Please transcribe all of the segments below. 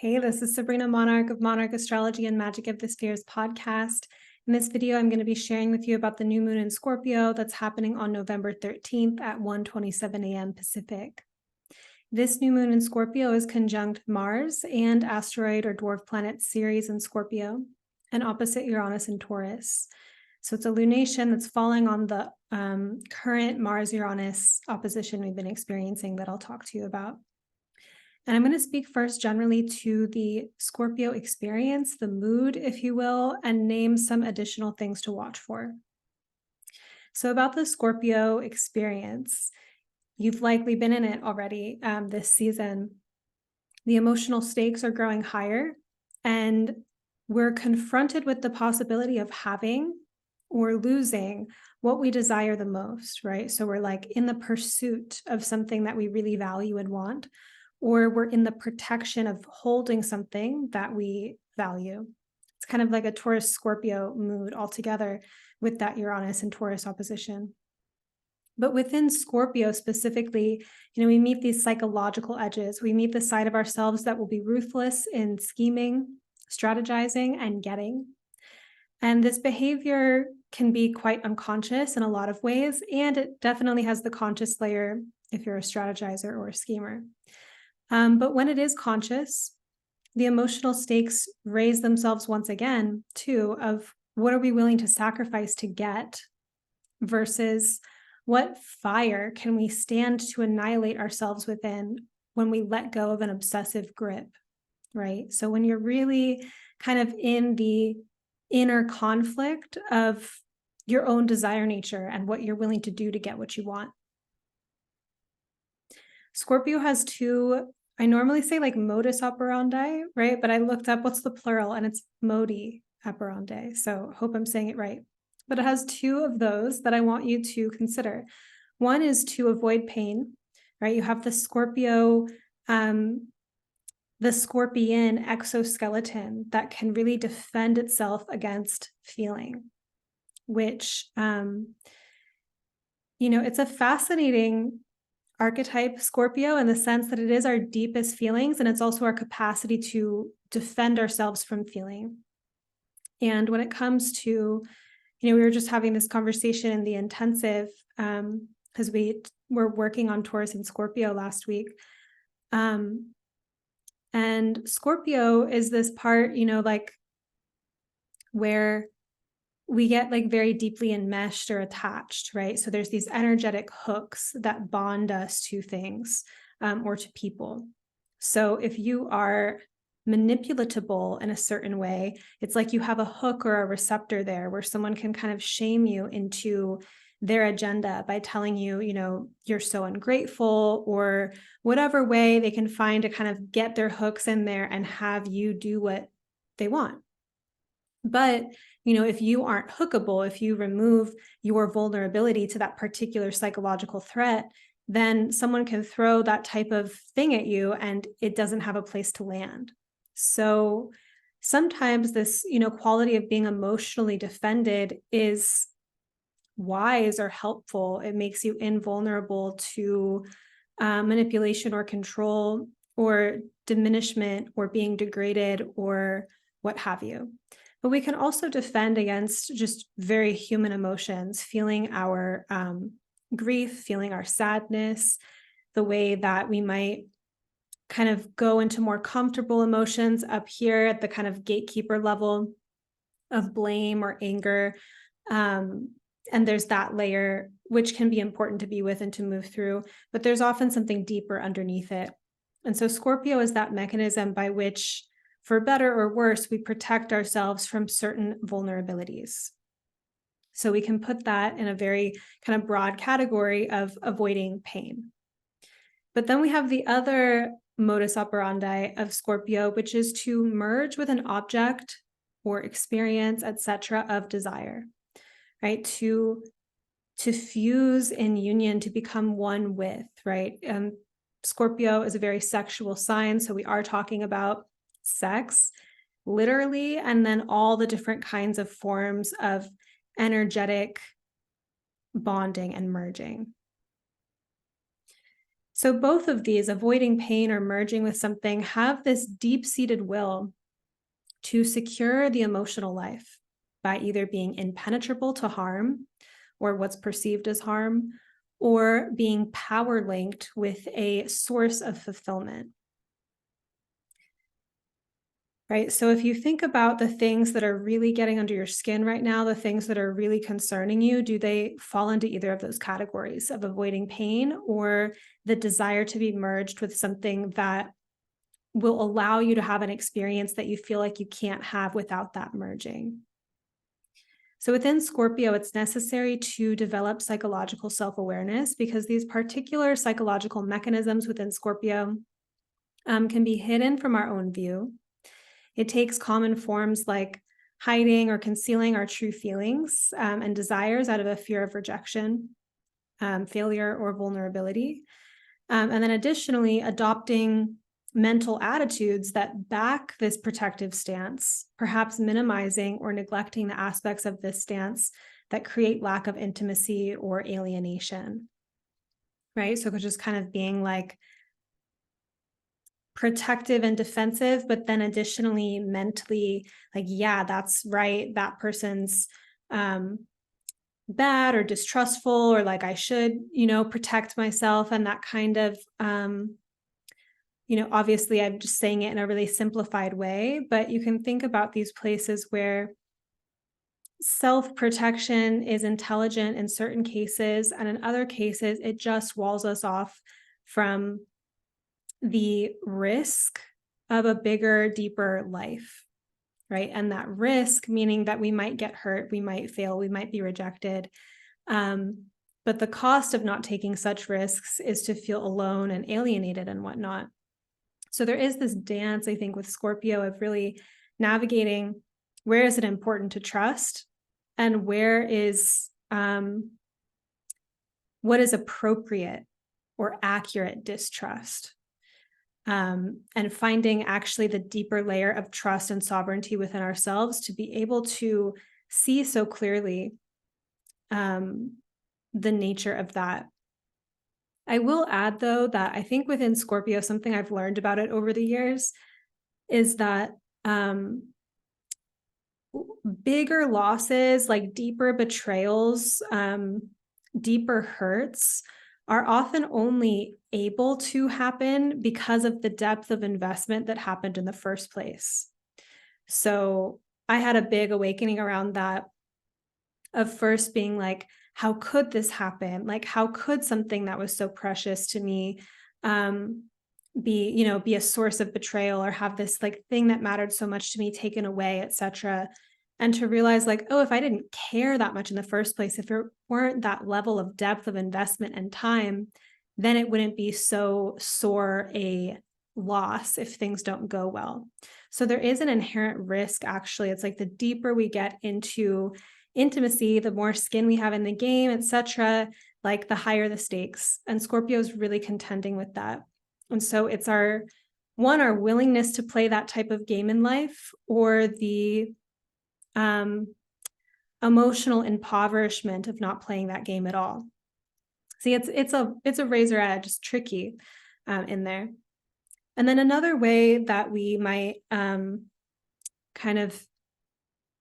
Hey, this is Sabrina Monarch of Monarch Astrology and Magic of the Spheres podcast. In this video, I'm going to be sharing with you about the new moon in Scorpio that's happening on November 13th at 1:27 a.m. Pacific. This new moon in Scorpio is conjunct Mars and asteroid or dwarf planet Ceres in Scorpio and opposite Uranus in Taurus. So it's a lunation that's falling on the current Mars-Uranus opposition we've been experiencing that I'll talk to you about. And I'm going to speak first generally to the Scorpio experience, the mood, if you will, and name some additional things to watch for. So about the Scorpio experience, you've likely been in it already this season. The emotional stakes are growing higher, and we're confronted with the possibility of having or losing what we desire the most, right? So we're like in the pursuit of something that we really value and want, or we're in the protection of holding something that we value. It's kind of like a Taurus Scorpio mood altogether with that Uranus and Taurus opposition. But within Scorpio specifically, we meet these psychological edges. We meet the side of ourselves that will be ruthless in scheming, strategizing, and getting. And this behavior can be quite unconscious in a lot of ways, and it definitely has the conscious layer if you're a strategizer or a schemer. But when it is conscious, the emotional stakes raise themselves once again, too, of what are we willing to sacrifice to get versus what fire can we stand to annihilate ourselves within when we let go of an obsessive grip, right? So when you're really kind of in the inner conflict of your own desire nature and what you're willing to do to get what you want. Scorpio has two, I normally say like modus operandi, right? But I looked up what's the plural and it's modi operandi. So hope I'm saying it right. But it has two of those that I want you to consider. One is to avoid pain, right? You have the Scorpio, the scorpion exoskeleton that can really defend itself against feeling, which, it's a fascinating archetype, Scorpio, in the sense that it is our deepest feelings, and it's also our capacity to defend ourselves from feeling. And when it comes to, we were just having this conversation in the intensive, because we were working on Taurus and Scorpio last week. And Scorpio is this part, like where we get like very deeply enmeshed or attached, right? So there's these energetic hooks that bond us to things or to people. So if you are manipulatable in a certain way, it's like you have a hook or a receptor there where someone can kind of shame you into their agenda by telling you, you're so ungrateful, or whatever way they can find to kind of get their hooks in there and have you do what they want. But, if you aren't hookable, if you remove your vulnerability to that particular psychological threat, then someone can throw that type of thing at you and it doesn't have a place to land. So sometimes this, quality of being emotionally defended is wise or helpful. It makes you invulnerable to manipulation or control or diminishment or being degraded or what have you. But we can also defend against just very human emotions, feeling our grief, feeling our sadness, the way that we might kind of go into more comfortable emotions up here at the kind of gatekeeper level of blame or anger. And there's that layer, which can be important to be with and to move through, but there's often something deeper underneath it. And so Scorpio is that mechanism by which, for better or worse, we protect ourselves from certain vulnerabilities. So we can put that in a very kind of broad category of avoiding pain. But then we have the other modus operandi of Scorpio, which is to merge with an object or experience, etc., of desire, right? To fuse in union, to become one with, right? Scorpio is a very sexual sign, so we are talking about sex, literally, and then all the different kinds of forms of energetic bonding and merging. So both of these, avoiding pain or merging with something, have this deep-seated will to secure the emotional life by either being impenetrable to harm or what's perceived as harm, or being power linked with a source of fulfillment. Right. So if you think about the things that are really getting under your skin right now, the things that are really concerning you, do they fall into either of those categories of avoiding pain or the desire to be merged with something that will allow you to have an experience that you feel like you can't have without that merging? So within Scorpio, it's necessary to develop psychological self-awareness because these particular psychological mechanisms within Scorpio can be hidden from our own view. It takes common forms like hiding or concealing our true feelings and desires out of a fear of rejection, failure, or vulnerability. And then additionally, adopting mental attitudes that back this protective stance, perhaps minimizing or neglecting the aspects of this stance that create lack of intimacy or alienation, right? So just kind of being like protective and defensive, but then additionally mentally like, yeah, that's right, that person's bad or distrustful, or like I should, protect myself, and that kind of obviously I'm just saying it in a really simplified way, but you can think about these places where self-protection is intelligent in certain cases, and in other cases it just walls us off from the risk of a bigger, deeper life, right? And that risk, meaning that we might get hurt, we might fail, we might be rejected. But the cost of not taking such risks is to feel alone and alienated and whatnot. So there is this dance, I think, with Scorpio of really navigating where is it important to trust and where is what is appropriate or accurate distrust. And finding actually the deeper layer of trust and sovereignty within ourselves to be able to see so clearly the nature of that. I will add, though, that I think within Scorpio, something I've learned about it over the years is that bigger losses, like deeper betrayals, deeper hurts, are often only able to happen because of the depth of investment that happened in the first place. So I had a big awakening around that, of first being like, how could this happen? Like, how could something that was so precious to me be a source of betrayal, or have this like thing that mattered so much to me taken away, etc. And to realize like, oh, if I didn't care that much in the first place, if there weren't that level of depth of investment and time, then it wouldn't be so sore a loss if things don't go well. So there is an inherent risk, actually. It's like the deeper we get into intimacy, the more skin we have in the game, etc., like the higher the stakes. And Scorpio is really contending with that. And so it's our willingness to play that type of game in life, or the emotional impoverishment of not playing that game at all. See, it's a razor edge, it's tricky in there. And then another way that we might kind of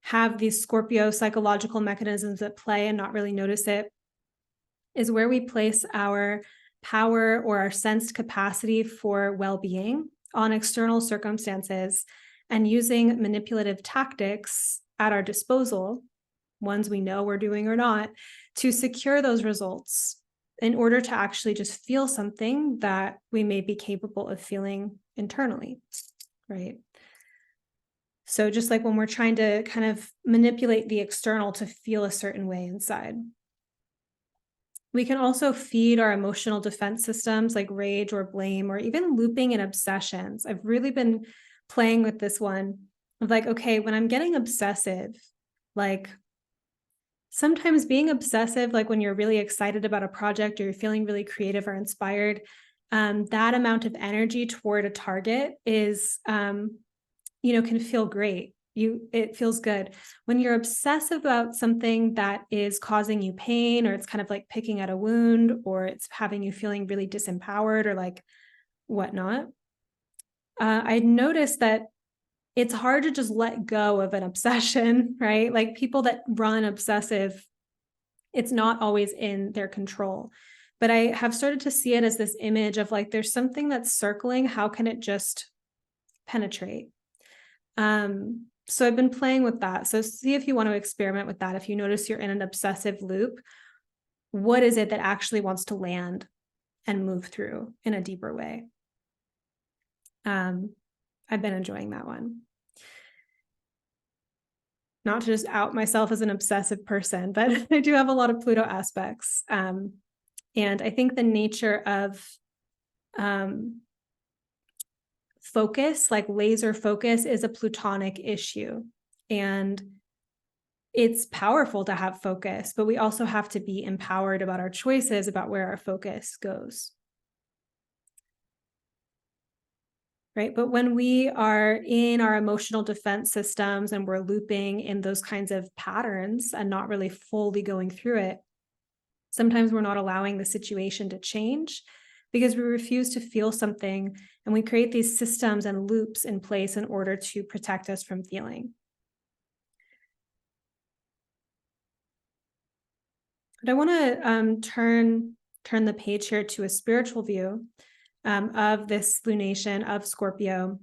have these Scorpio psychological mechanisms at play and not really notice it is where we place our power or our sensed capacity for well-being on external circumstances, and using manipulative tactics at our disposal, ones we know we're doing or not, to secure those results in order to actually just feel something that we may be capable of feeling internally, right? So just like when we're trying to kind of manipulate the external to feel a certain way inside. We can also feed our emotional defense systems like rage or blame, or even looping and obsessions. I've really been playing with this one of like, okay, when I'm getting obsessive, like sometimes being obsessive, like when you're really excited about a project or you're feeling really creative or inspired, that amount of energy toward a target is, can feel great. it feels good. When you're obsessive about something that is causing you pain, or it's kind of like picking at a wound, or it's having you feeling really disempowered or like whatnot, I noticed that it's hard to just let go of an obsession, right? Like people that run obsessive, it's not always in their control. But I have started to see it as this image of like, there's something that's circling. How can it just penetrate? So I've been playing with that. So see if you want to experiment with that. If you notice you're in an obsessive loop, what is it that actually wants to land and move through in a deeper way? I've been enjoying that one. Not to just out myself as an obsessive person, but I do have a lot of Pluto aspects. And I think the nature of focus, like laser focus, is a Plutonic issue. And it's powerful to have focus, but we also have to be empowered about our choices, about where our focus goes. Right? But when we are in our emotional defense systems and we're looping in those kinds of patterns and not really fully going through it, sometimes we're not allowing the situation to change because we refuse to feel something, and we create these systems and loops in place in order to protect us from feeling. But I want to turn the page here to a spiritual view of this lunation of Scorpio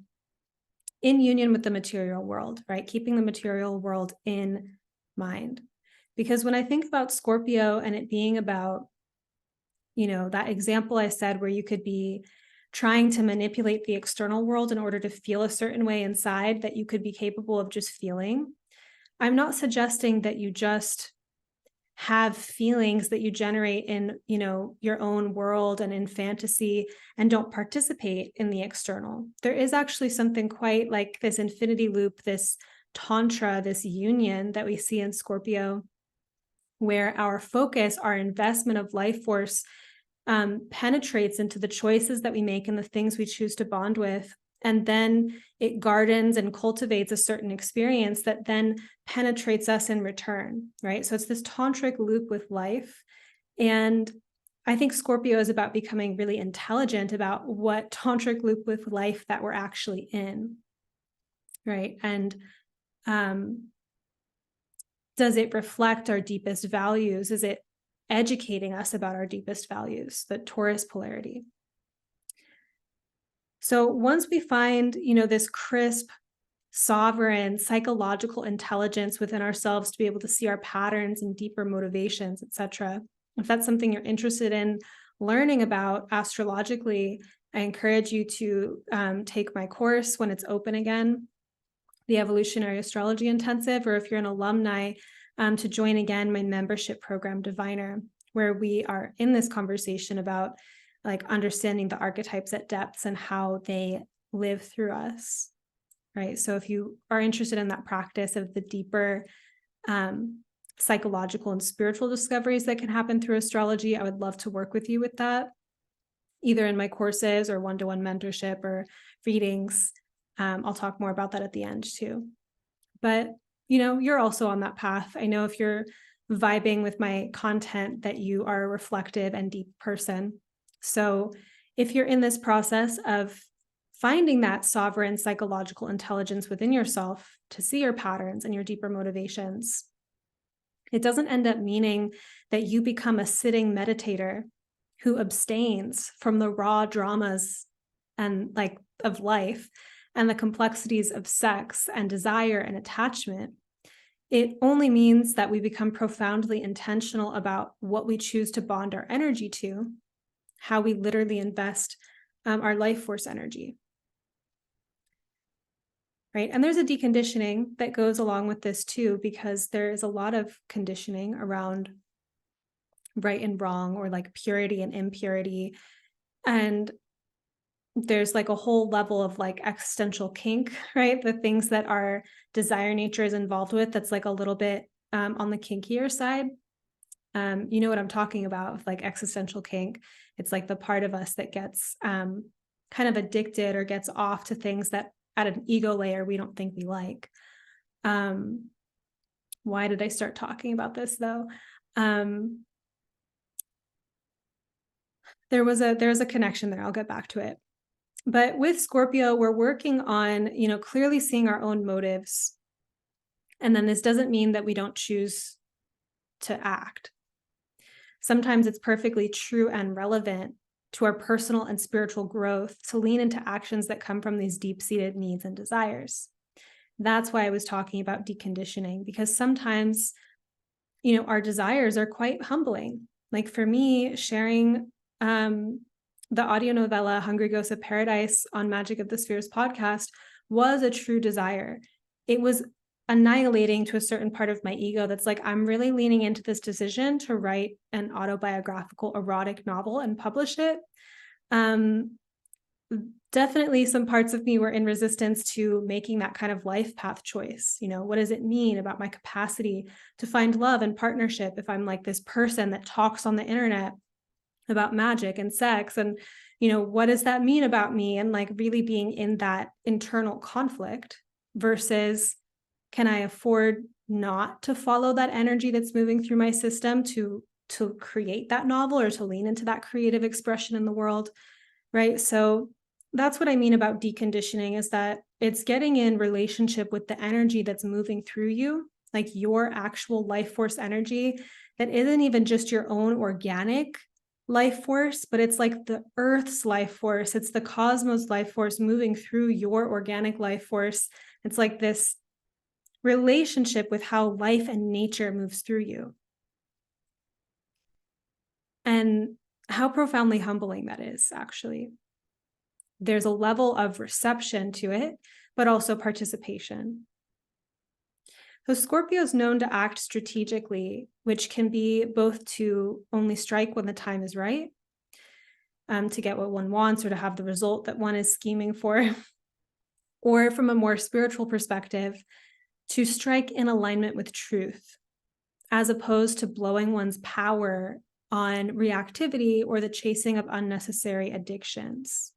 in union with the material world, right? Keeping the material world in mind. Because when I think about Scorpio and it being about, that example I said where you could be trying to manipulate the external world in order to feel a certain way inside that you could be capable of just feeling, I'm not suggesting that you just have feelings that you generate in, your own world and in fantasy and don't participate in the external. There is actually something quite like this infinity loop, this tantra, this union that we see in Scorpio, where our focus, our investment of life force penetrates into the choices that we make and the things we choose to bond with. And then it gardens and cultivates a certain experience that then penetrates us in return, right? So it's this tantric loop with life. And I think Scorpio is about becoming really intelligent about what tantric loop with life that we're actually in, right? And does it reflect our deepest values? Is it educating us about our deepest values, the Taurus polarity? So once we find, this crisp, sovereign psychological intelligence within ourselves to be able to see our patterns and deeper motivations, etc., if that's something you're interested in learning about astrologically, I encourage you to take my course when it's open again, the Evolutionary Astrology Intensive, or if you're an alumni, to join again my membership program, Diviner, where we are in this conversation about like understanding the archetypes at depths and how they live through us, right? So if you are interested in that practice of the deeper psychological and spiritual discoveries that can happen through astrology, I would love to work with you with that, either in my courses or one-to-one mentorship or readings. I'll talk more about that at the end too. But, you're also on that path. I know if you're vibing with my content that you are a reflective and deep person. So if you're in this process of finding that sovereign psychological intelligence within yourself to see your patterns and your deeper motivations, it doesn't end up meaning that you become a sitting meditator who abstains from the raw dramas and like of life and the complexities of sex and desire and attachment. It only means that we become profoundly intentional about what we choose to bond our energy to, how we literally invest our life force energy. Right. And there's a deconditioning that goes along with this too, because there is a lot of conditioning around right and wrong, or like purity and impurity. And there's like a whole level of like existential kink, right? The things that our desire nature is involved with, that's like a little bit on the kinkier side. You know what I'm talking about with like existential kink. It's like the part of us that gets kind of addicted or gets off to things that at an ego layer we don't think we like. Why did I start talking about this though? There was a connection there. I'll get back to it. But with Scorpio, we're working on, clearly seeing our own motives. And then this doesn't mean that we don't choose to act. Sometimes it's perfectly true and relevant to our personal and spiritual growth to lean into actions that come from these deep-seated needs and desires. That's why I was talking about deconditioning, because sometimes, our desires are quite humbling. Like for me, sharing the audio novella Hungry Ghosts of Paradise on Magic of the Spheres podcast was a true desire. It was annihilating to a certain part of my ego that's like, I'm really leaning into this decision to write an autobiographical erotic novel and publish it. Definitely some parts of me were in resistance to making that kind of life path choice. What does it mean about my capacity to find love and partnership if I'm like this person that talks on the internet about magic and sex? And, what does that mean about me? And like really being in that internal conflict versus, can I afford not to follow that energy that's moving through my system to create that novel or to lean into that creative expression in the world, right? So that's what I mean about deconditioning, is that it's getting in relationship with the energy that's moving through you, like your actual life force energy that isn't even just your own organic life force, but it's like the Earth's life force. It's the cosmos life force moving through your organic life force. It's like this relationship with how life and nature moves through you. And how profoundly humbling that is, actually. There's a level of reception to it, but also participation. So Scorpio is known to act strategically, which can be both to only strike when the time is right, to get what one wants or to have the result that one is scheming for, or from a more spiritual perspective, to strike in alignment with truth, as opposed to blowing one's power on reactivity or the chasing of unnecessary addictions.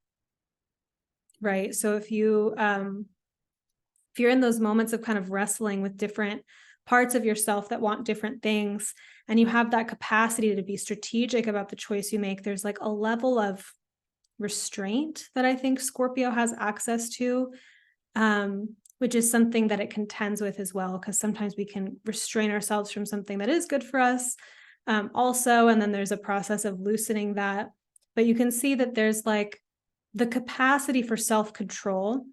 Right? So if you're in those moments of kind of wrestling with different parts of yourself that want different things, and you have that capacity to be strategic about the choice you make, there's like a level of restraint that I think Scorpio has access to, which is something that it contends with as well, because sometimes we can restrain ourselves from something that is good for us also, and then there's a process of loosening that. But you can see that there's like the capacity for self-control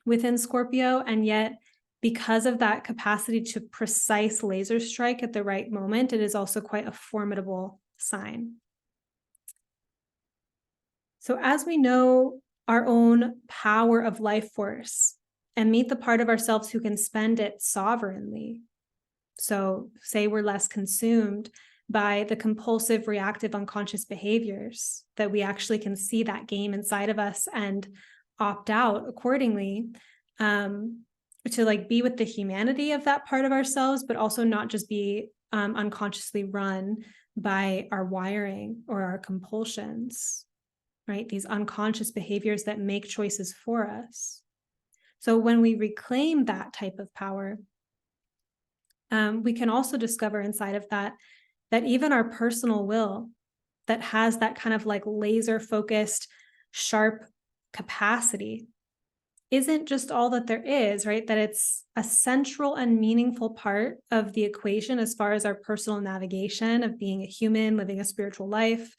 within Scorpio, and yet because of that capacity to precise laser strike at the right moment, it is also quite a formidable sign. So as we know our own power of life force and meet the part of ourselves who can spend it sovereignly, so say we're less consumed by the compulsive, reactive, unconscious behaviors, that we actually can see that game inside of us and opt out accordingly, to like be with the humanity of that part of ourselves, but also not just be unconsciously run by our wiring or our compulsions, right? These unconscious behaviors that make choices for us. So when we reclaim that type of power, we can also discover inside of that even our personal will that has that kind of like laser focused, sharp capacity isn't just all that there is, right? That it's a central and meaningful part of the equation as far as our personal navigation of being a human, living a spiritual life,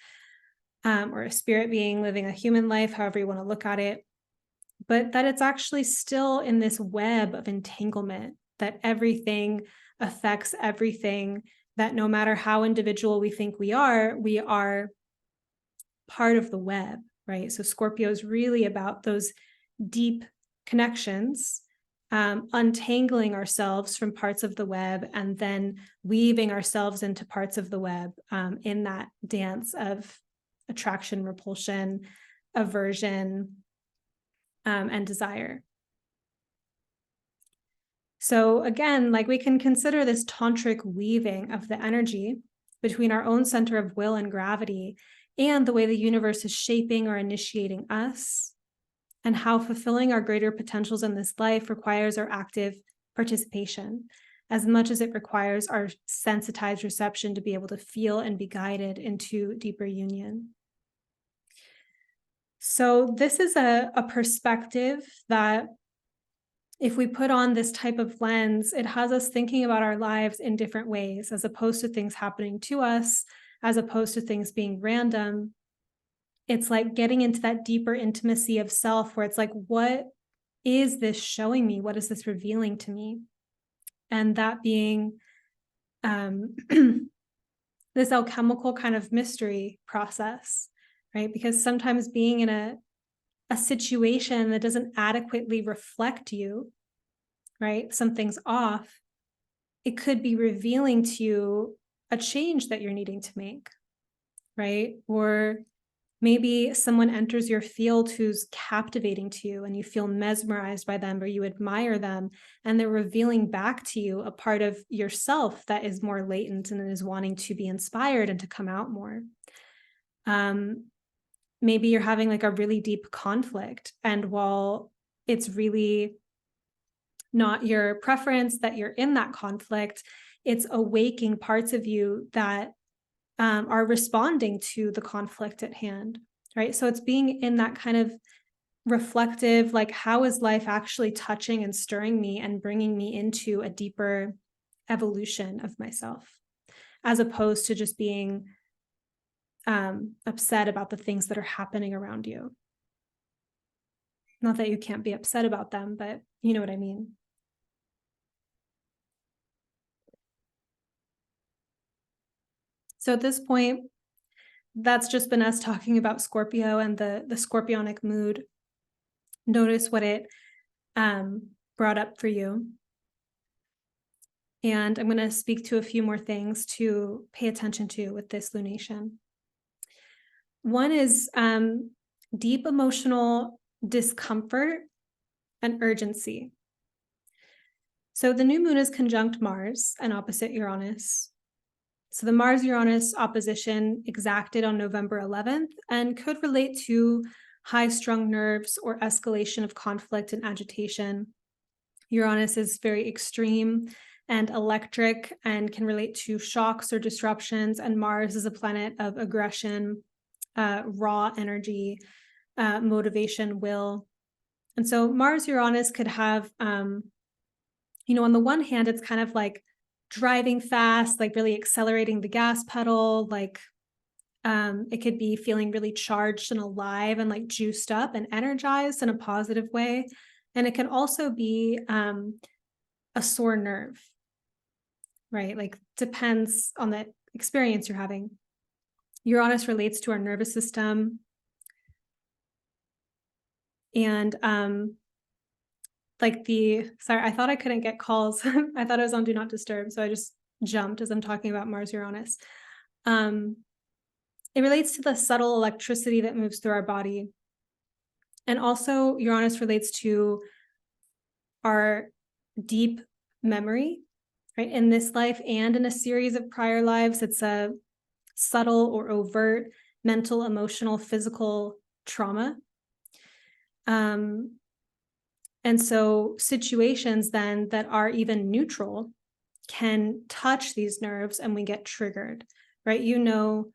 or a spirit being living a human life, however you want to look at it. But that it's actually still in this web of entanglement, that everything affects everything, that no matter how individual we think we are part of the web, right? So Scorpio is really about those deep connections, untangling ourselves from parts of the web and then weaving ourselves into parts of the web, in that dance of attraction, repulsion, aversion, and desire. So again, like we can consider this tantric weaving of the energy between our own center of will and gravity and the way the universe is shaping or initiating us, and how fulfilling our greater potentials in this life requires our active participation, as much as it requires our sensitized reception to be able to feel and be guided into deeper union. So this is a perspective that, if we put on this type of lens, it has us thinking about our lives in different ways, as opposed to things happening to us, as opposed to things being random. It's like getting into that deeper intimacy of self, where it's like, what is this showing me? What is this revealing to me? And that being this alchemical kind of mystery process, right? Because sometimes being in a situation that doesn't adequately reflect you, right? Something's off. It could be revealing to you a change that you're needing to make, right? Or maybe someone enters your field who's captivating to you and you feel mesmerized by them, or you admire them, and they're revealing back to you a part of yourself that is more latent and is wanting to be inspired and to come out more. Maybe you're having like a really deep conflict, and while it's really not your preference that you're in that conflict, it's awaking parts of you that are responding to the conflict at hand, right? So it's being in that kind of reflective, like, how is life actually touching and stirring me and bringing me into a deeper evolution of myself, as opposed to just being upset about the things that are happening around you. Not that you can't be upset about them, but you know what I mean. So at this point, that's just been us talking about Scorpio and the scorpionic mood. Notice what it brought up for you. And I'm going to speak to a few more things to pay attention to with this lunation. One is deep emotional discomfort and urgency. So the new moon is conjunct Mars and opposite Uranus. So the Mars-Uranus opposition exacted on November 11th and could relate to high-strung nerves or escalation of conflict and agitation. Uranus is very extreme and electric and can relate to shocks or disruptions, and Mars is a planet of aggression, raw energy, motivation, will. And so Mars-Uranus could have, on the one hand, it's kind of like driving fast, like really accelerating the gas pedal, like it could be feeling really charged and alive and like juiced up and energized in a positive way. And it can also be a sore nerve, right? Like depends on the experience you're having. Uranus relates to our nervous system. And sorry, I thought I couldn't get calls. I thought I was on Do Not Disturb, so I just jumped as I'm talking about Mars-Uranus. It relates to the subtle electricity that moves through our body. And also Uranus relates to our deep memory, right? In this life and in a series of prior lives. It's a subtle or overt mental, emotional, physical trauma. And so situations then that are even neutral can touch these nerves and we get triggered, right? You know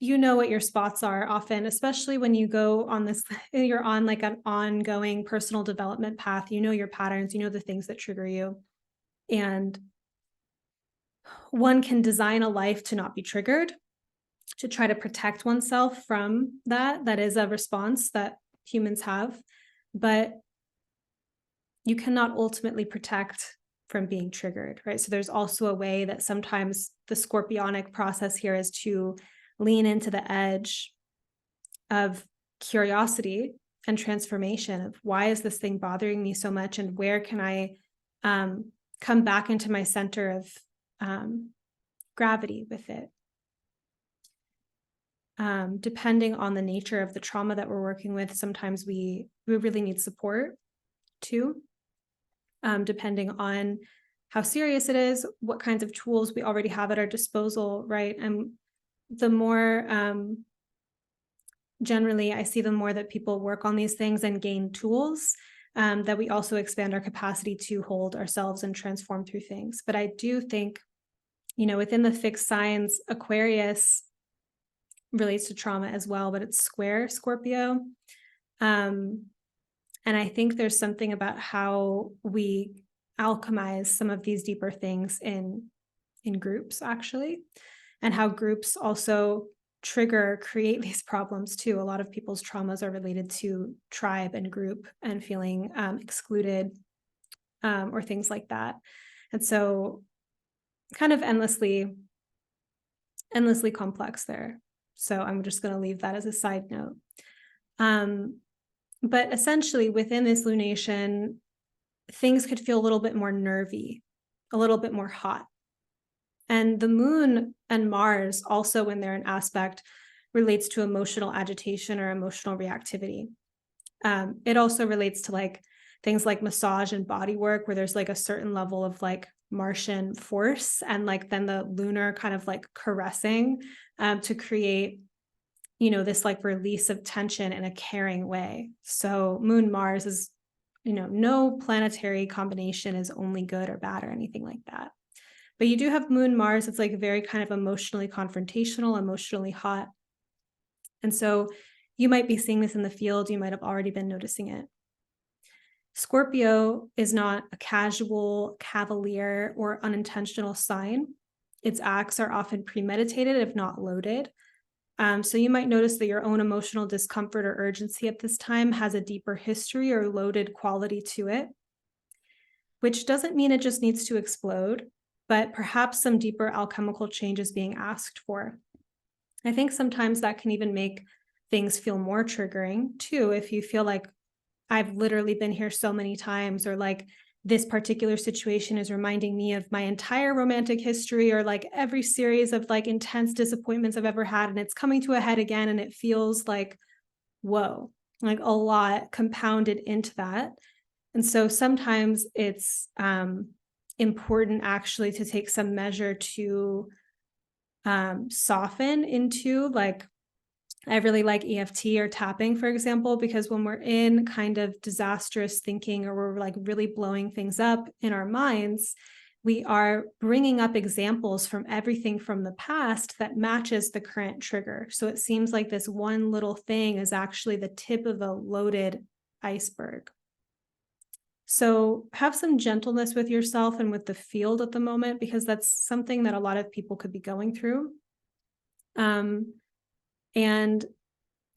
what your spots are often, especially when you go on this, you're on like an ongoing personal development path. You know your patterns, you know the things that trigger you. And one can design a life to not be triggered, to try to protect oneself from that. That is a response that humans have. But you cannot ultimately protect from being triggered, right? So there's also a way that sometimes the scorpionic process here is to lean into the edge of curiosity and transformation of, why is this thing bothering me so much, and where can I come back into my center of gravity with it. Depending on the nature of the trauma that we're working with, sometimes we really need support too, depending on how serious it is, what kinds of tools we already have at our disposal, right? And the more, generally, I see the more that people work on these things and gain tools, that we also expand our capacity to hold ourselves and transform through things. But I do think, within the fixed signs, Aquarius relates to trauma as well, but it's square Scorpio. And I think there's something about how we alchemize some of these deeper things in groups, actually, and how groups also create these problems too. A lot of people's traumas are related to tribe and group and feeling excluded, or things like that. And so kind of endlessly complex there. So I'm just going to leave that as a side note. But essentially within this lunation, things could feel a little bit more nervy, a little bit more hot. And the moon and Mars also, when they're an aspect, relates to emotional agitation or emotional reactivity. It also relates to like things like massage and body work, where there's like a certain level of like Martian force, and like then the lunar kind of like caressing to create, this like release of tension in a caring way. So Moon Mars is, no planetary combination is only good or bad or anything like that. But you do have Moon Mars. It's like very kind of emotionally confrontational, emotionally hot. And so you might be seeing this in the field. You might have already been noticing it. Scorpio is not a casual, cavalier, or unintentional sign. Its acts are often premeditated, if not loaded. So you might notice that your own emotional discomfort or urgency at this time has a deeper history or loaded quality to it, which doesn't mean it just needs to explode, but perhaps some deeper alchemical change is being asked for. I think sometimes that can even make things feel more triggering too, if you feel like, I've literally been here so many times, or like this particular situation is reminding me of my entire romantic history, or like every series of like intense disappointments I've ever had, and it's coming to a head again, and it feels like, whoa, like a lot compounded into that. And so sometimes it's important actually to take some measure to soften into, like, I really like EFT or tapping, for example, because when we're in kind of disastrous thinking, or we're like really blowing things up in our minds, we are bringing up examples from everything from the past that matches the current trigger. So it seems like this one little thing is actually the tip of a loaded iceberg. So have some gentleness with yourself and with the field at the moment, because that's something that a lot of people could be going through. And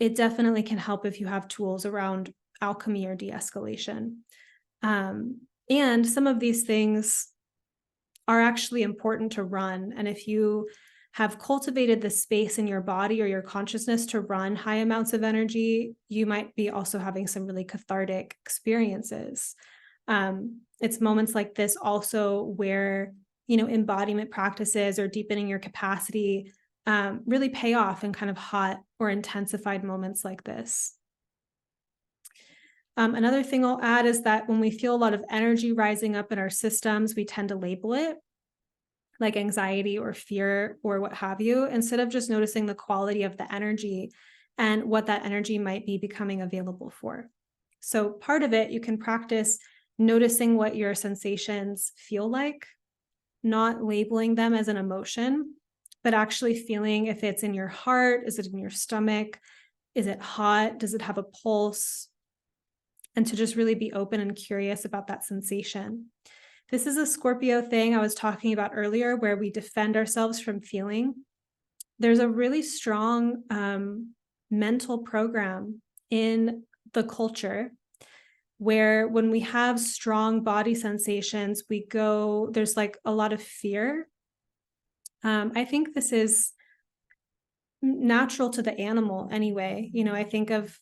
it definitely can help if you have tools around alchemy or de-escalation. And some of these things are actually important to run. And if you have cultivated the space in your body or your consciousness to run high amounts of energy, you might be also having some really cathartic experiences. It's moments like this also where, embodiment practices or deepening your capacity really pay off in kind of hot or intensified moments like this. Another thing I'll add is that when we feel a lot of energy rising up in our systems, we tend to label it like anxiety or fear or what have you, instead of just noticing the quality of the energy and what that energy might be becoming available for. So part of it, you can practice noticing what your sensations feel like, not labeling them as an emotion, but actually feeling if it's in your heart, is it in your stomach, is it hot, does it have a pulse, and to just really be open and curious about that sensation. This is a Scorpio thing I was talking about earlier, where we defend ourselves from feeling. There's a really strong mental program in the culture where when we have strong body sensations, there's like a lot of fear. I think this is natural to the animal anyway. I think of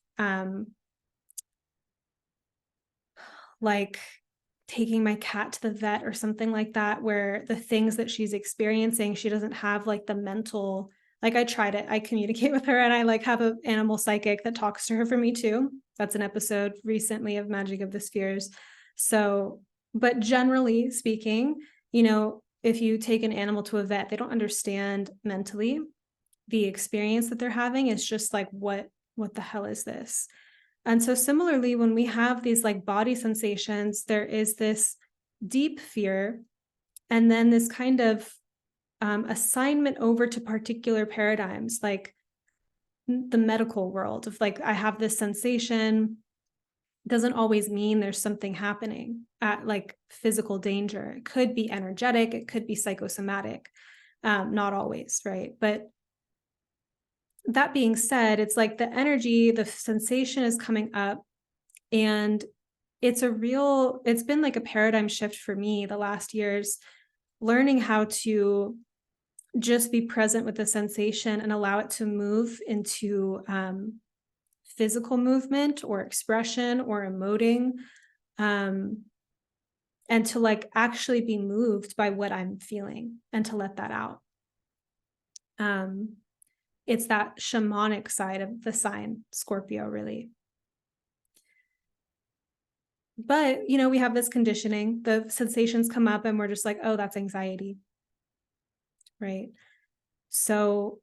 like taking my cat to the vet or something like that, where the things that she's experiencing, she doesn't have like the mental, like I communicate with her, and I like have an animal psychic that talks to her for me too. That's an episode recently of Magic of the Spheres. So, but generally speaking, if you take an animal to a vet, they don't understand mentally the experience that they're having. It's just like, what the hell is this? And so similarly, when we have these like body sensations, there is this deep fear, and then this kind of assignment over to particular paradigms, like the medical world of like, I have this sensation, doesn't always mean there's something happening at like physical danger. It could be energetic, it could be psychosomatic, not always, right? But that being said, it's like the energy, the sensation is coming up, and it's been like a paradigm shift for me the last years, learning how to just be present with the sensation and allow it to move into physical movement or expression or emoting, and to like actually be moved by what I'm feeling and to let that out. It's that shamanic side of the sign, Scorpio, really. But, we have this conditioning, the sensations come up and we're just like, oh, that's anxiety, right? So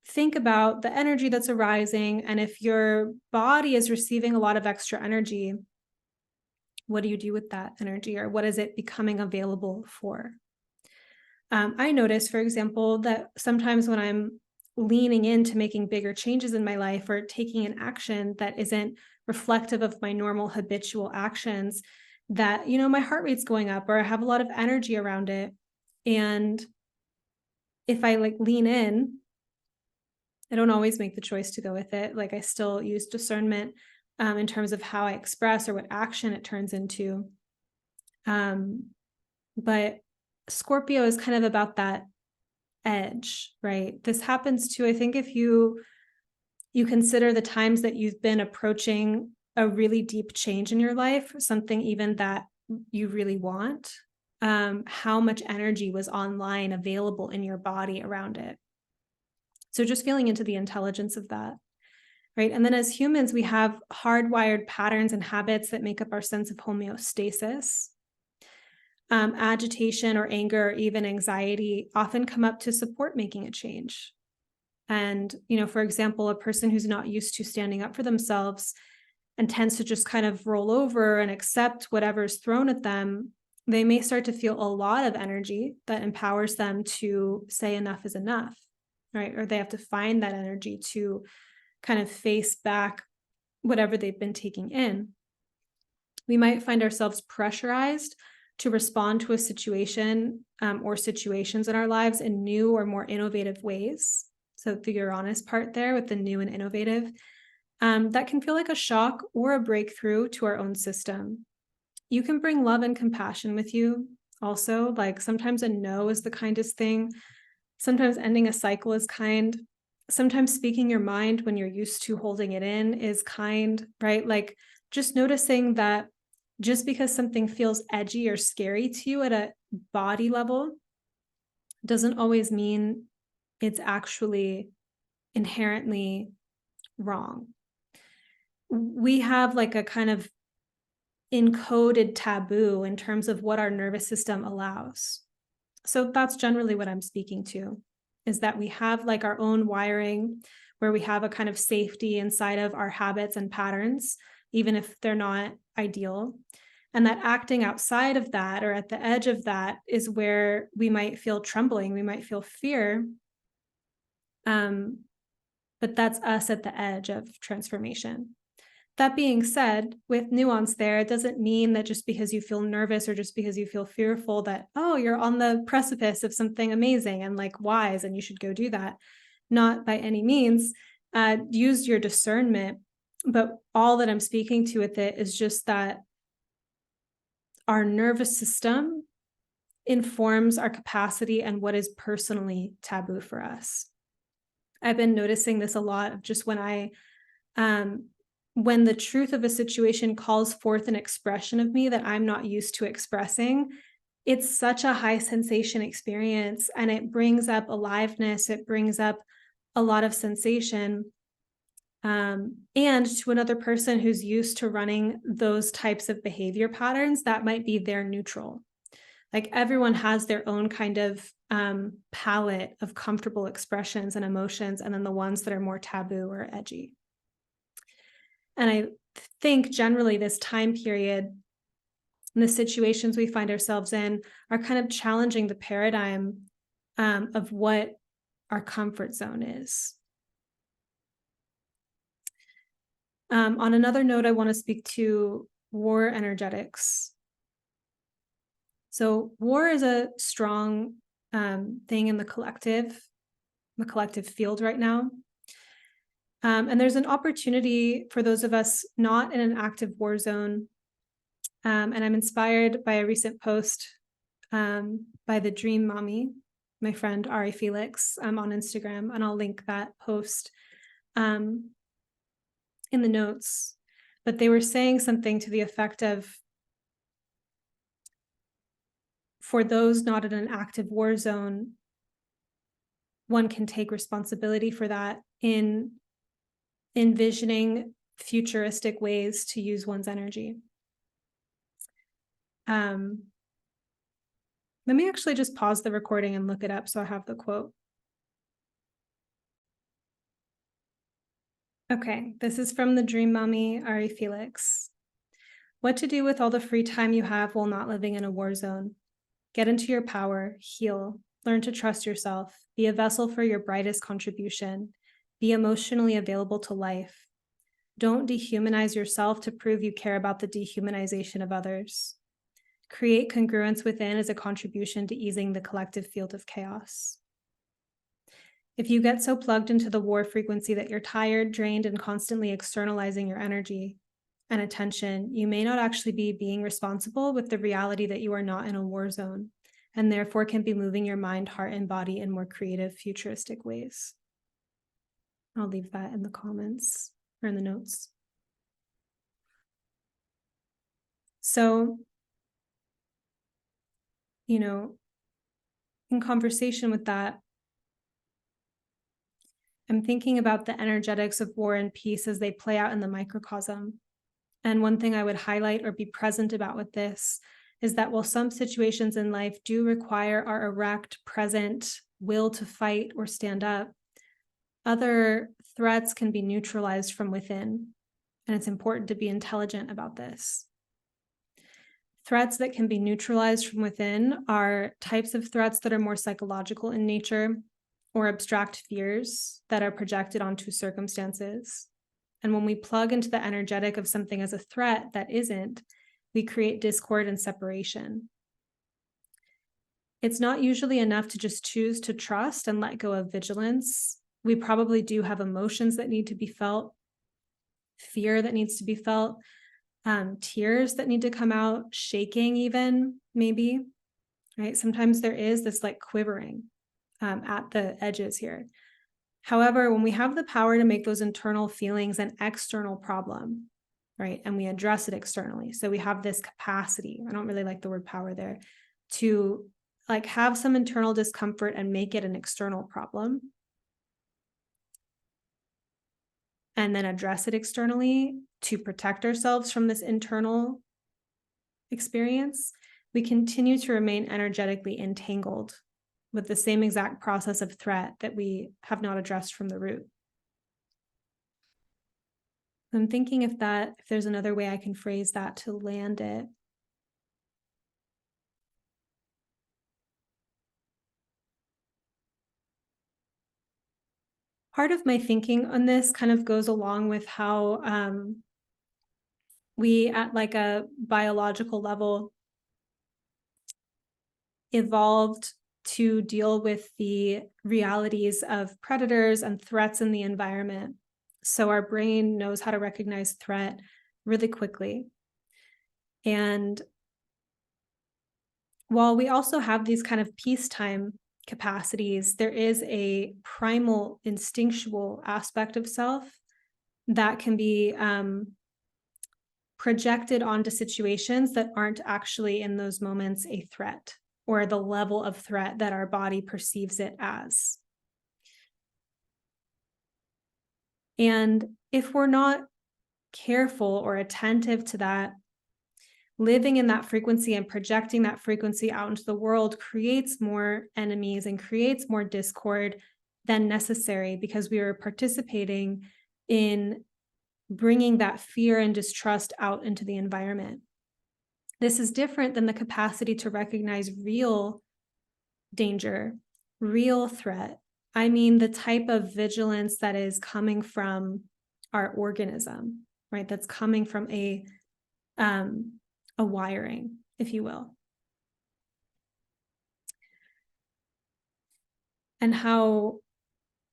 think about the energy that's arising. And if your body is receiving a lot of extra energy, what do you do with that energy, or what is it becoming available for? I notice, for example, that sometimes when I'm leaning into making bigger changes in my life or taking an action that isn't reflective of my normal habitual actions, that, my heart rate's going up or I have a lot of energy around it. And if I like lean in, I don't always make the choice to go with it. Like I still use discernment in terms of how I express or what action it turns into. But Scorpio is kind of about that edge, right? This happens too, I think, if you consider the times that you've been approaching a really deep change in your life, something even that you really want, how much energy was online available in your body around it. So just feeling into the intelligence of that, right? And then as humans, we have hardwired patterns and habits that make up our sense of homeostasis. Agitation or anger or even anxiety often come up to support making a change. And, for example, a person who's not used to standing up for themselves and tends to just kind of roll over and accept whatever's thrown at them, they may start to feel a lot of energy that empowers them to say enough is enough, right? Or they have to find that energy to kind of face back whatever they've been taking in. We might find ourselves pressurized to respond to a situation or situations in our lives in new or more innovative ways. So the Uranus part there with the new and innovative, that can feel like a shock or a breakthrough to our own system. You can bring love and compassion with you also. Like sometimes a no is the kindest thing. Sometimes ending a cycle is kind. Sometimes speaking your mind when you're used to holding it in is kind, right? Like just noticing that just because something feels edgy or scary to you at a body level doesn't always mean it's actually inherently wrong. We have like a kind of encoded taboo in terms of what our nervous system allows. So that's generally what I'm speaking to, is that we have like our own wiring where we have a kind of safety inside of our habits and patterns, even if they're not ideal. And that acting outside of that or at the edge of that is where we might feel trembling, we might feel fear. But that's us at the edge of transformation. That being said, with nuance there, it doesn't mean that just because you feel nervous or just because you feel fearful that, oh, you're on the precipice of something amazing and like wise and you should go do that. Not by any means. Use your discernment. But all that I'm speaking to with it is just that our nervous system informs our capacity and what is personally taboo for us. I've been noticing this a lot of just when the truth of a situation calls forth an expression of me that I'm not used to expressing, it's such a high sensation experience and it brings up aliveness, it brings up a lot of sensation. And to another person who's used to running those types of behavior patterns, that might be their neutral. Like everyone has their own kind of palette of comfortable expressions and emotions, and then the ones that are more taboo or edgy. And think generally this time period and the situations we find ourselves in are kind of challenging the paradigm of what our comfort zone is. On another note, I want to speak to war energetics. So war is a strong thing in the collective field right now. And there's an opportunity for those of us not in an active war zone. And I'm inspired by a recent post by the Dream Mommy, my friend Ari Felix, on Instagram, and I'll link that post in the notes. But they were saying something to the effect of, for those not in an active war zone, one can take responsibility for that in envisioning futuristic ways to use one's energy. Let me actually just pause the recording and look it up so I have the quote. Okay, this is from the Dream Mommy, Ari Felix. What to do with all the free time you have while not living in a war zone? Get into your power, heal, learn to trust yourself, be a vessel for your brightest contribution, be emotionally available to life. Don't dehumanize yourself to prove you care about the dehumanization of others. Create congruence within as a contribution to easing the collective field of chaos. If you get so plugged into the war frequency that you're tired, drained, and constantly externalizing your energy and attention, you may not actually be being responsible with the reality that you are not in a war zone, and therefore can be moving your mind, heart, and body in more creative, futuristic ways. I'll leave that in the comments or in the notes. So, you know, in conversation with that, I'm thinking about the energetics of war and peace as they play out in the microcosm. And one thing I would highlight or be present about with this is that while some situations in life do require our erect, present will to fight or stand up, other threats can be neutralized from within. And it's important to be intelligent about this. Threats that can be neutralized from within are types of threats that are more psychological in nature, or abstract fears that are projected onto circumstances. And when we plug into the energetic of something as a threat that isn't, we create discord and separation. It's not usually enough to just choose to trust and let go of vigilance. We probably do have emotions that need to be felt, fear that needs to be felt, tears that need to come out, shaking even, maybe, right? Sometimes there is this like quivering at the edges here. However, when we have the power to make those internal feelings an external problem, right, and we address it externally, so we have this capacity, I don't really like the word power there, to like have some internal discomfort and make it an external problem, and then address it externally to protect ourselves from this internal experience, we continue to remain energetically entangled with the same exact process of threat that we have not addressed from the root. I'm thinking if there's another way I can phrase that to land it. Part of my thinking on this kind of goes along with how we at like a biological level evolved to deal with the realities of predators and threats in the environment. So our brain knows how to recognize threat really quickly. And while we also have these kind of peacetime capacities, there is a primal instinctual aspect of self that can be projected onto situations that aren't actually in those moments a threat, or the level of threat that our body perceives it as. And if we're not careful or attentive to that, living in that frequency and projecting that frequency out into the world creates more enemies and creates more discord than necessary, because we are participating in bringing that fear and distrust out into the environment. This is different than the capacity to recognize real danger, real threat. I mean, the type of vigilance that is coming from our organism, right? That's coming from a wiring, if you will. And how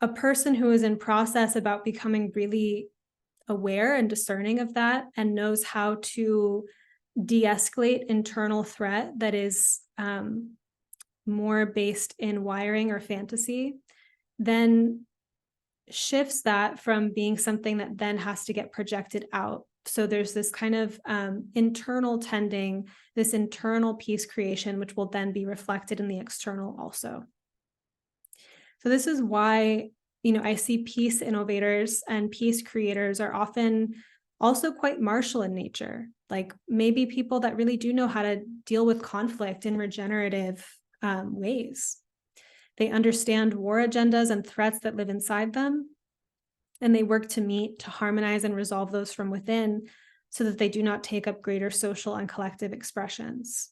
a person who is in process about becoming really aware and discerning of that and knows how to de-escalate internal threat that is more based in wiring or fantasy, then shifts that from being something that then has to get projected out. So there's this kind of internal tending, this internal peace creation, which will then be reflected in the external also. So this is why, I see peace innovators and peace creators are often also quite martial in nature, like maybe people that really do know how to deal with conflict in regenerative ways. They understand war agendas and threats that live inside them, and they work to meet, to harmonize, and resolve those from within so that they do not take up greater social and collective expressions.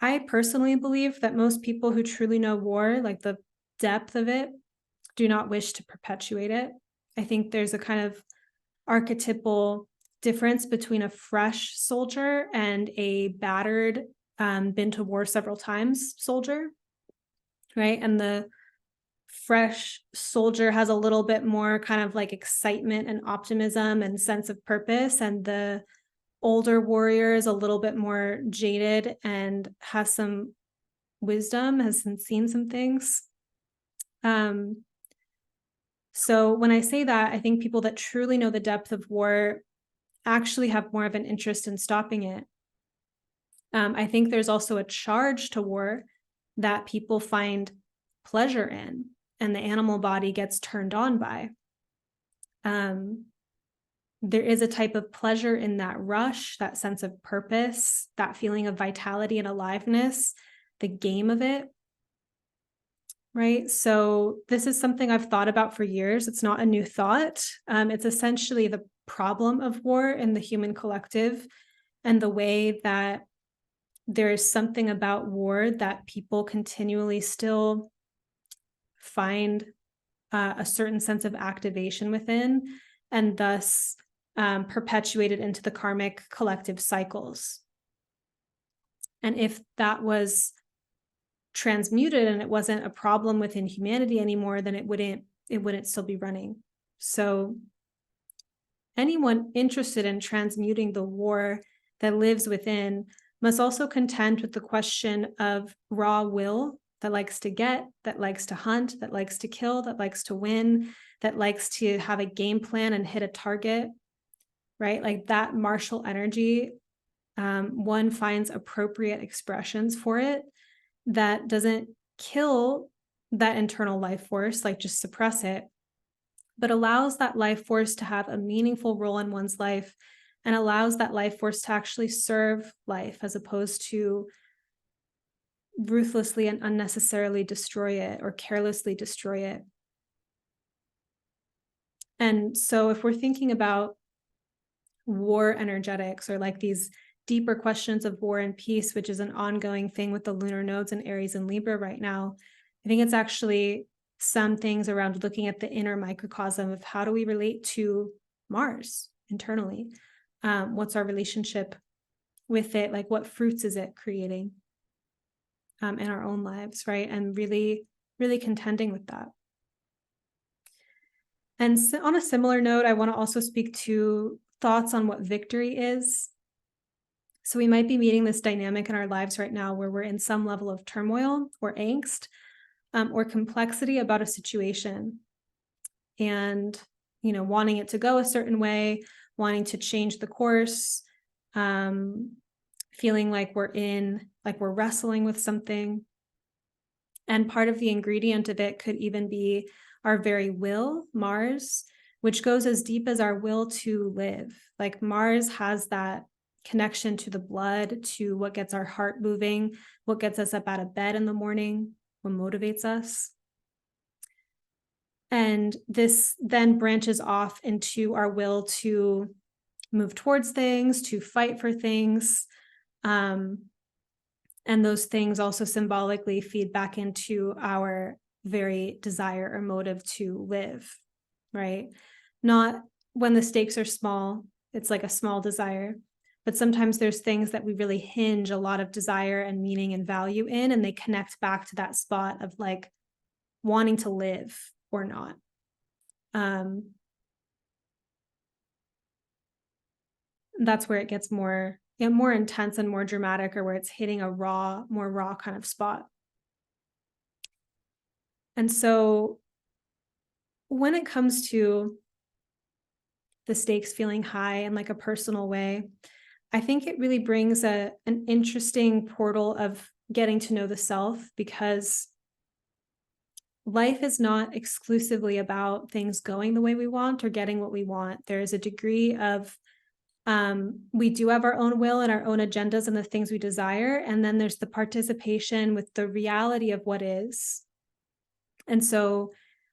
I personally believe that most people who truly know war, like the depth of it, do not wish to perpetuate it. I think there's a kind of archetypal difference between a fresh soldier and a battered, been to war several times soldier, right? And the fresh soldier has a little bit more kind of like excitement and optimism and sense of purpose, and the older warrior is a little bit more jaded and has some wisdom, has seen some things. So when I say that, I think people that truly know the depth of war actually have more of an interest in stopping it. I think there's also a charge to war that people find pleasure in, and the animal body gets turned on by. There is a type of pleasure in that rush, that sense of purpose, that feeling of vitality and aliveness, the game of it, right? So this is something I've thought about for years. It's not a new thought. It's essentially the problem of war in the human collective, and the way that there is something about war that people continually still find a certain sense of activation within, and thus perpetuated into the karmic collective cycles. And if that was transmuted and it wasn't a problem within humanity anymore, then it wouldn't still be running. So anyone interested in transmuting the war that lives within must also contend with the question of raw will that likes to get, that likes to hunt, that likes to kill, that likes to win, that likes to have a game plan and hit a target, right? Like that martial energy, one finds appropriate expressions for it that doesn't kill that internal life force, like just suppress it, but allows that life force to have a meaningful role in one's life, and allows that life force to actually serve life as opposed to ruthlessly and unnecessarily destroy it or carelessly destroy it. And so if we're thinking about war energetics, or like these deeper questions of war and peace, which is an ongoing thing with the lunar nodes in Aries and Libra right now, I think it's actually some things around looking at the inner microcosm of how do we relate to Mars internally? What's our relationship with it? Like what fruits is it creating in our own lives, right? And really, really contending with that. And so on a similar note, I want to also speak to thoughts on what victory is. So we might be meeting this dynamic in our lives right now where we're in some level of turmoil or angst or complexity about a situation, and wanting it to go a certain way, wanting to change the course, feeling like we're wrestling with something. And part of the ingredient of it could even be our very will, Mars, which goes as deep as our will to live. Like Mars has that connection to the blood, to what gets our heart moving, what gets us up out of bed in the morning, what motivates us. And this then branches off into our will to move towards things, to fight for things. And those things also symbolically feed back into our very desire or motive to live, right? Not when the stakes are small, it's like a small desire. But sometimes there's things that we really hinge a lot of desire and meaning and value in, and they connect back to that spot of like wanting to live or not. That's where it gets more intense and more dramatic, or where it's hitting a more raw kind of spot. And so when it comes to the stakes feeling high in like a personal way, I think it really brings an interesting portal of getting to know the self, because life is not exclusively about things going the way we want or getting what we want. There is a degree of we do have our own will and our own agendas and the things we desire. And then there's the participation with the reality of what is. And so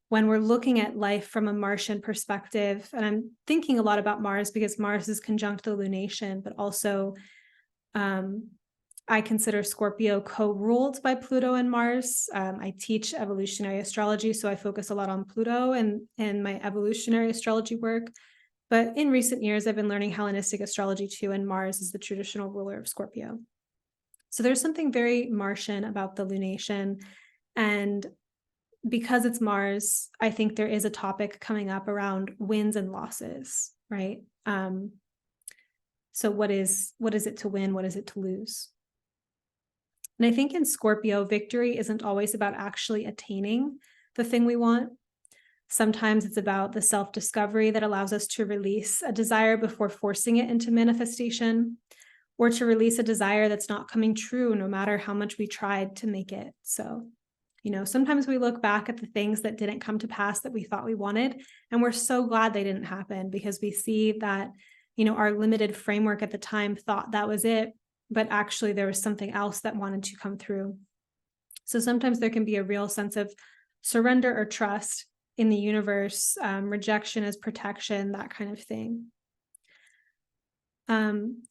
when we're looking at life from a Martian perspective, and I'm thinking a lot about Mars because Mars is conjunct the lunation, but also I consider Scorpio co-ruled by Pluto and Mars. I teach evolutionary astrology, so I focus a lot on Pluto and my evolutionary astrology work. But in recent years, I've been learning Hellenistic astrology too, and Mars is the traditional ruler of Scorpio. So there's something very Martian about the lunation. And because it's Mars, I think there is a topic coming up around wins and losses, right? So what is it to win? What is it to lose? And I think in Scorpio, victory isn't always about actually attaining the thing we want. Sometimes it's about the self-discovery that allows us to release a desire before forcing it into manifestation, or to release a desire that's not coming true, no matter how much we tried to make it. So, sometimes we look back at the things that didn't come to pass that we thought we wanted, and we're so glad they didn't happen, because we see that, our limited framework at the time thought that was it, but actually there was something else that wanted to come through. So sometimes there can be a real sense of surrender or trust in the universe, rejection as protection, that kind of thing.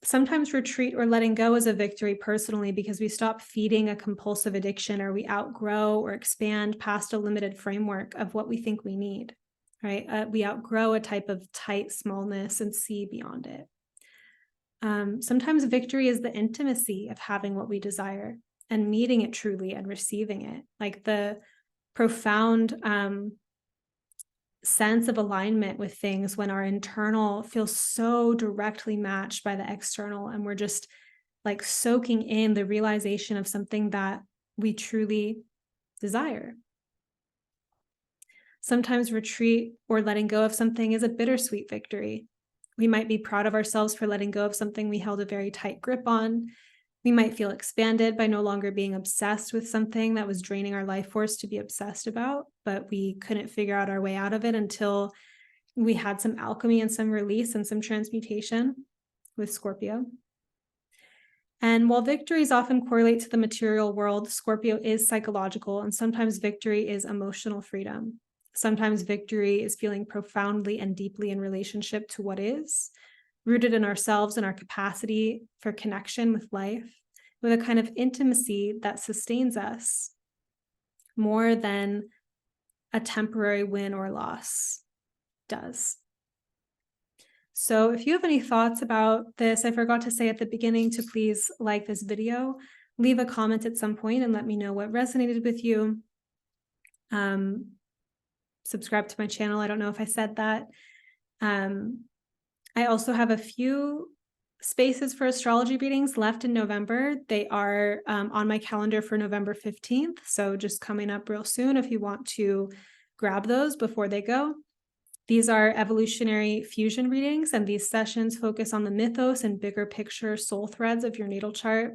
Sometimes retreat or letting go is a victory personally, because we stop feeding a compulsive addiction, or we outgrow or expand past a limited framework of what we think we need, right? We outgrow a type of tight smallness and see beyond it. Sometimes victory is the intimacy of having what we desire and meeting it truly and receiving it, like the profound sense of alignment with things when our internal feels so directly matched by the external, and we're just like soaking in the realization of something that we truly desire. Sometimes retreat or letting go of something is a bittersweet victory. We might be proud of ourselves for letting go of something we held a very tight grip on. We might feel expanded by no longer being obsessed with something that was draining our life force to be obsessed about, but we couldn't figure out our way out of it until we had some alchemy and some release and some transmutation with Scorpio. And while victories often correlate to the material world, Scorpio is psychological, and sometimes victory is emotional freedom. Sometimes victory is feeling profoundly and deeply in relationship to what is, rooted in ourselves and our capacity for connection with life, with a kind of intimacy that sustains us more than a temporary win or loss does. So if you have any thoughts about this, I forgot to say at the beginning to please like this video, leave a comment at some point and let me know what resonated with you. Subscribe to my channel. I don't know if I said that. I also have a few spaces for astrology readings left in November. They are on my calendar for November 15th. So just coming up real soon if you want to grab those before they go. These are evolutionary fusion readings, and these sessions focus on the mythos and bigger picture soul threads of your natal chart.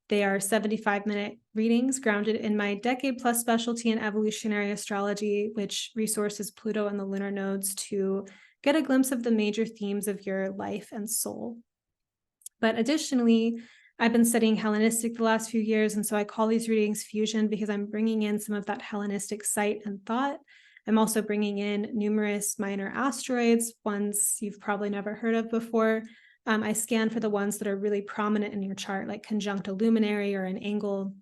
They are 75-minute readings grounded in my decade-plus specialty in evolutionary astrology, which resources Pluto and the lunar nodes to get a glimpse of the major themes of your life and soul. But additionally, I've been studying Hellenistic the last few years, and so I call these readings fusion because I'm bringing in some of that Hellenistic sight and thought, I'm also bringing in numerous minor asteroids, ones you've probably never heard of before. I scan for the ones that are really prominent in your chart, like conjunct a luminary or an angle.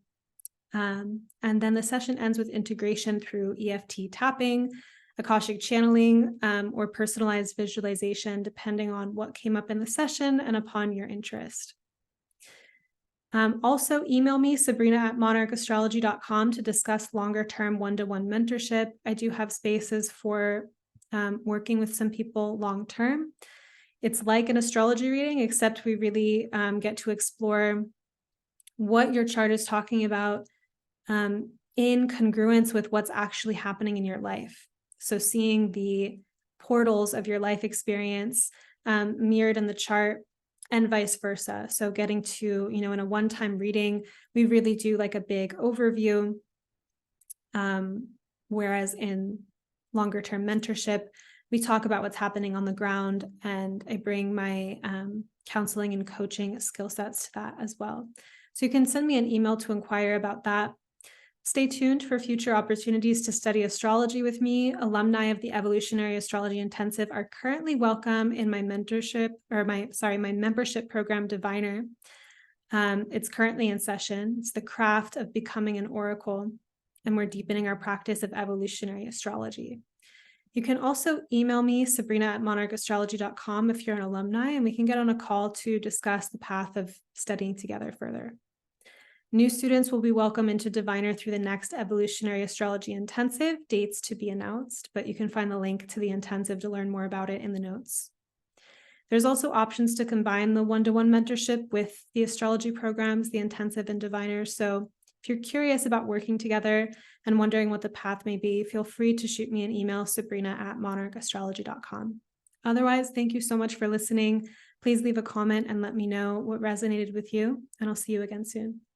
And then the session ends with integration through EFT tapping, Akashic channeling, or personalized visualization, depending on what came up in the session and upon your interest. Also email me, sabrina@monarchastrology.com, to discuss longer-term one-to-one mentorship. I do have spaces for working with some people long-term. It's like an astrology reading, except we really get to explore what your chart is talking about in congruence with what's actually happening in your life. So seeing the portals of your life experience mirrored in the chart, and vice versa. So getting to, in a one-time reading, we really do like a big overview. Whereas in longer-term mentorship, we talk about what's happening on the ground, and I bring my counseling and coaching skill sets to that as well. So you can send me an email to inquire about that. Stay tuned for future opportunities to study astrology with me. Alumni of the Evolutionary Astrology Intensive are currently welcome in my membership program, Diviner. It's currently in session. It's the craft of becoming an oracle, and we're deepening our practice of evolutionary astrology. You can also email me, sabrina@monarchastrology.com, if you're an alumni, and we can get on a call to discuss the path of studying together further. New students will be welcome into Diviner through the next Evolutionary Astrology Intensive, dates to be announced, but you can find the link to the intensive to learn more about it in the notes. There's also options to combine the one-to-one mentorship with the astrology programs, the intensive and Diviner. So if you're curious about working together and wondering what the path may be, feel free to shoot me an email, sabrina@monarchastrology.com. Otherwise, thank you so much for listening. Please leave a comment and let me know what resonated with you, and I'll see you again soon.